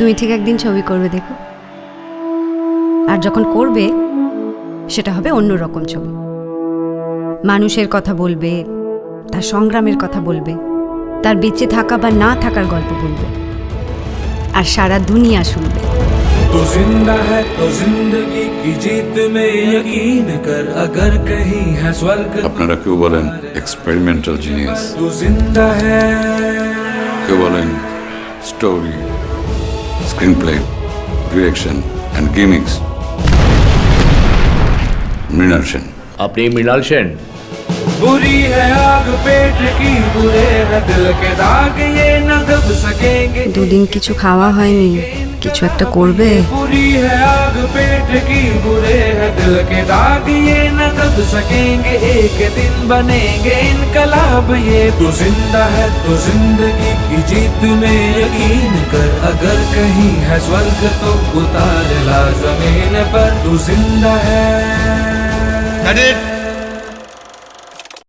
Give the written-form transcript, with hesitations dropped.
তুমি ঠিক একদিন ছবি করবে দেখো, আর যখন করবে সেটা হবে অন্যরকম ছবি। মানুষের কথা বলবে, তার সংগ্রামের কথা বলবে, তার বেঁচে থাকা বা না থাকার গল্প বলবে, আর সারা দুনিয়া শুনবে। तो जिंदा है तो जिंदगी की जीत में यकीन कर, अगर कहीं है स्वर्ग আপনারা কেউ বলেন এক্সপেরিমেন্টাল জিনিয়াস, तो जिंदा है। কেউ বলেন story, screen play, direction and gamings. Mrinal Sen. আপনি মৃণাল সেন? बुरी है आग पेट की, बुरे है दिल के दाग, ये न दब सकेंगे। দুদিন কিছু खावा হয়নি, কিছু একটা করবে। बुरी है आग पेट की, बुरे है दिल के दाग, ये न दब सकेंगे। एक दिन बनेंगे इनकलाब, ये तो जिंदा है तो जिंदगी की जीत में यकीन कर, अगर कहीं है स्वर्ग तो उतार ला जमीन पर। तो जिंदा है।